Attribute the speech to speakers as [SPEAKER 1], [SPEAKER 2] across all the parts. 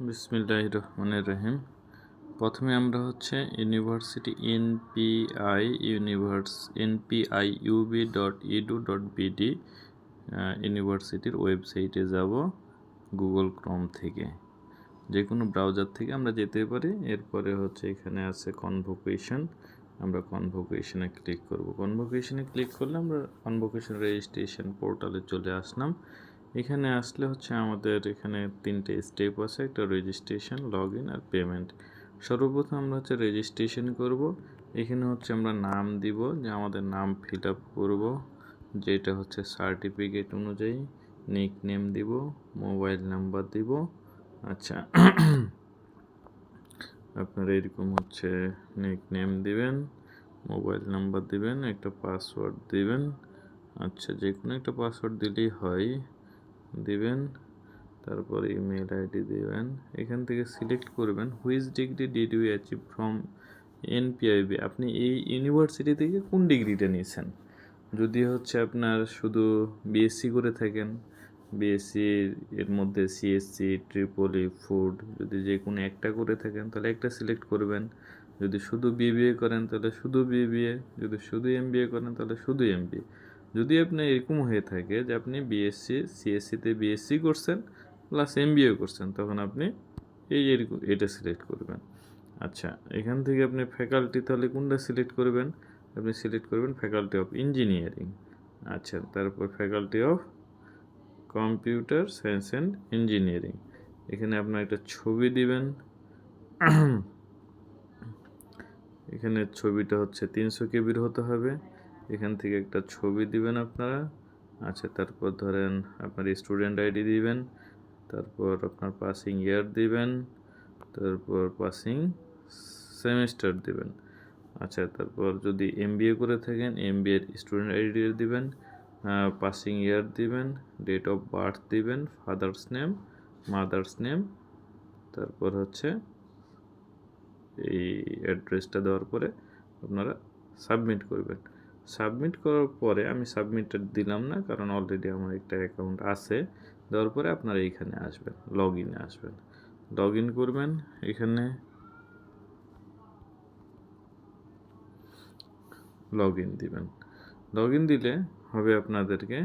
[SPEAKER 1] বিসমিল্লাহির রহমানির রহিম। প্রথমে আমরা হচ্ছে ইউনিভার্সিটি npiub.edu.bd ইউনিভার্সিটির ওয়েবসাইটে যাব গুগল ক্রোম থেকে। যে কোনো ব্রাউজার থেকে আমরা যেতে পারি। এরপরে হচ্ছে এখানে আছে কনভোকেশন, আমরা কনভোকেশনে ক্লিক করব। কনভোকেশনে ক্লিক করলে আমরা কনভোকেশন রেজিস্ট্রেশন পোর্টালে চলে আসলাম। এখানে আসলে হচ্ছে আমাদের এখানে 3টে স্টেপ আছে, একটা রেজিস্ট্রেশন, লগ ইন আর পেমেন্ট। সর্বপ্রথম আমরা হচ্ছে রেজিস্ট্রেশন করব। এখানে হচ্ছে আমরা নাম দিব, যে আমাদের নাম ফিল আপ করবো, যেটা হচ্ছে সার্টিফিকেট অনুযায়ী। নিক নেম দিব, মোবাইল নাম্বার দিব। আচ্ছা, আপনারা এরকম হচ্ছে নিক নেম দিবেন, মোবাইল নাম্বার দিবেন, একটা পাসওয়ার্ড দিবেন। আচ্ছা, যে কোনো একটা পাসওয়ার্ড দিলেই হয়, দিবেন। তারপর ইমেল আইডি দিবেন। এখান থেকে সিলেক্ট করবেন which degree did you achieve from NPIB. আপনি এই ইউনিভার্সিটি থেকে কোন ডিগ্রিটা নিয়েছেন। যদি হচ্ছে আপনার শুধু বিএসসি করে থাকেন, বিএসসি এর মধ্যে সিএসসি, ট্রিপলি, ফুড, যদি যে কোনো একটা করে থাকেন তাহলে একটা সিলেক্ট করবেন। যদি শুধু বিবিএ করেন তাহলে শুধু বিবিএ, যদি শুধু এমবিএ করেন তাহলে শুধু এমবিএ। যদি আপনি এরকম হয়ে থাকে যে আপনি বিএসসি, সিএসসিতে বিএসসি করছেন প্লাস এমবিএ করছেন, তখন আপনি এরকম এটা সিলেক্ট করবেন। আচ্ছা, এখান থেকে আপনি ফ্যাকাল্টি তাহলে কোনটা সিলেক্ট করবেন, আপনি সিলেক্ট করবেন ফ্যাকাল্টি অফ ইঞ্জিনিয়ারিং। আচ্ছা, তারপর faculty of computer science and engineering. এখানে আপনার একটা ছবি দিবেন। এখানে ছবিটা হচ্ছে 300 কেবির হতে হবে। এখান থেকে একটা ছবি দিবেন আপনারা। আচ্ছা, তারপর ধরেন আপনার স্টুডেন্ট আইডি দিবেন, তারপর আপনার পাসিং ইয়ার দিবেন, তারপর পাসিং সেমিস্টার দিবেন। আচ্ছা, তারপর যদি এমবিএ করে থাকেন এমবিএর স্টুডেন্ট আইডি দিবেন, পাসিং ইয়ার দিবেন, ডেট অফ বার্থ দিবেন, ফাদার্স নেম, মাদার্স নেম, তারপর হচ্ছে এই অ্যাড্রেসটা দেওয়ার পরে আপনারা সাবমিট করবেন। সাবমিট করার পরে আমি সাবমিটটা দিলাম না, কারণ অলরেডি আমার একটা অ্যাকাউন্ট আছে। দেওয়ার পরে আপনারা এইখানে আসবেন, লগ ইনে আসবেন, লগ ইন করবেন। এখানে লগ ইন দিবেন। লগ ইন দিলে হবে আপনাদেরকে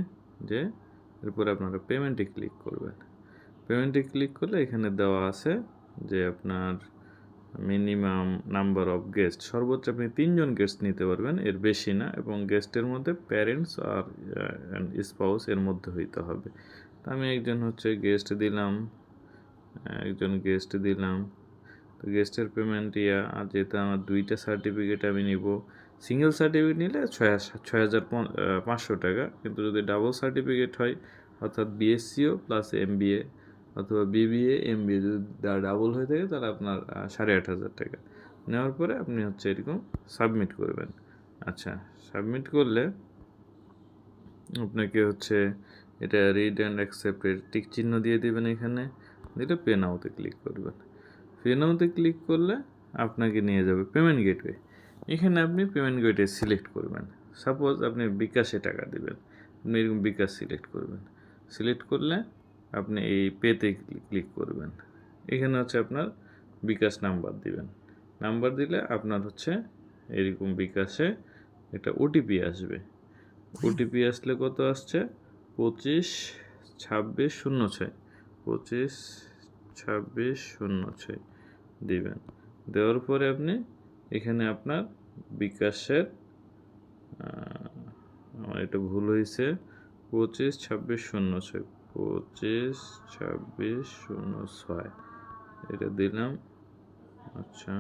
[SPEAKER 1] যে এরপরে আপনারা পেমেন্টে ক্লিক করবেন। পেমেন্টে ক্লিক করলে এখানে দেওয়া আছে যে আপনার মিনিমাম নাম্বার অফ গেস্ট, সর্বোচ্চ আপনি 3জন গেস্ট নিতে পারবেন, এর বেশি না। এবং গেস্টের মধ্যে প্যারেন্টস আর স্পাউস এর মধ্যে হইতে হবে। তো আমি একজন হচ্ছে গেস্ট দিলাম, তো গেস্টের পেমেন্ট আর যেহেতু আমার 2টা সার্টিফিকেট আমি নিব, সিঙ্গেল সার্টিফিকেট নিলে 6,500 টাকা, কিন্তু যদি ডাবল সার্টিফিকেট হয় অর্থাৎ বিএসসিও প্লাস এমবিএ অথবা বিবিএ এমবিএ যদি ডাবল হয়ে থাকে তাহলে আপনার 8,500 টাকা। নেওয়ার পরে আপনি হচ্ছে এরকম সাবমিট করবেন। আচ্ছা, সাবমিট করলে আপনাকে হচ্ছে এটা রিড অ্যান্ড অ্যাকসেপ্টের টিক চিহ্ন দিয়ে দেবেন। এখানে দিলে পে নাওতে ক্লিক করবেন। পে নাওতে ক্লিক করলে আপনাকে নিয়ে যাবে পেমেন্ট গেটওয়ে। এখানে আপনি পেমেন্ট গেটওয়ে সিলেক্ট করবেন। সাপোজ আপনি বিকাশে টাকা দেবেন, আপনি এরকম বিকাশ সিলেক্ট করবেন। সিলেক্ট করলে আপনি এই পেতে ক্লিক করবেন। এখানে হচ্ছে আপনার বিকাশ নাম্বার দিবেন। নাম্বার দিলে আপনার হচ্ছে এরকম বিকাশে একটা ওটিপি আসবে। ওটিপি আসলে কত আসছে, 252606, 252606 দিবেন। দেওয়ার পরে আপনি এখানে আপনার বিকাশের, আমার এটা ভুল হয়েছে, 252606, 252606 এটা দিলাম। আচ্ছা,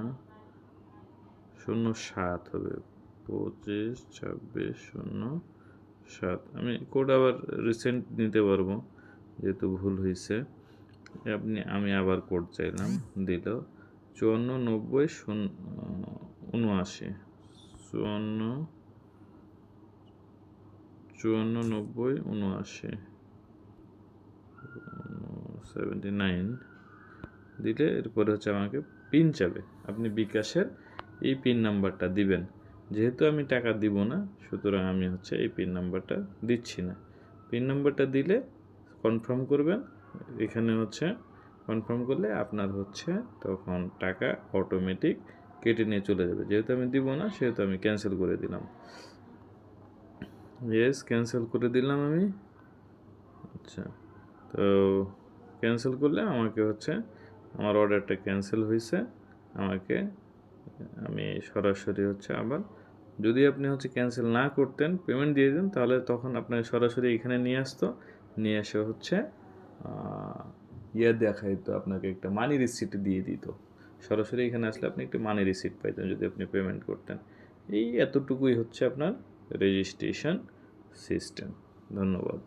[SPEAKER 1] 07 হবে, 252607। আমি কোড আবার রিসেন্ট নিতে পারবো যেহেতু ভুল হয়েছে। আমি আবার কোড চাইলাম, দিল 549079, 549079 দিলে এরপরে হচ্ছে আমাকে পিন চাবে। আপনি বিকাশের এই পিন নাম্বারটা দিবেন। যেহেতু আমি টাকা দিব না, সুতরাং আমি হচ্ছে এই পিন নাম্বারটা দিচ্ছি না। পিন নাম্বারটা দিলে কনফার্ম করবেন। এখানে হচ্ছে কনফার্ম করলে আপনার হচ্ছে তখন টাকা অটোমেটিক কেটে নিয়ে চলে যাবে। যেহেতু আমি দিব না সেহেতু আমি ক্যান্সেল করে দিলাম। ইয়েস, ক্যান্সেল করে দিলাম আমি। আচ্ছা, তো ক্যান্সেল করলে আমাকে হচ্ছে আমার অর্ডারটা ক্যান্সেল হয়েছে। আমি সরাসরি হচ্ছে আবার, যদি আপনি হচ্ছে ক্যান্সেল না করতেন, পেমেন্ট দিয়ে দেন, তাহলে তখন আপনাকে সরাসরি এখানে নিয়ে আসতো, নিয়ে এসে হচ্ছে দেখাইতো, আপনাকে একটা মানি রিসিপ্ট দিয়ে দিত। সরাসরি এখানে আসলে আপনি একটা মানি রিসিপ্ট পাইতেন যদি আপনি পেমেন্ট করতেন। এই এতটুকুই হচ্ছে আপনার রেজিস্ট্রেশন সিস্টেম। ধন্যবাদ।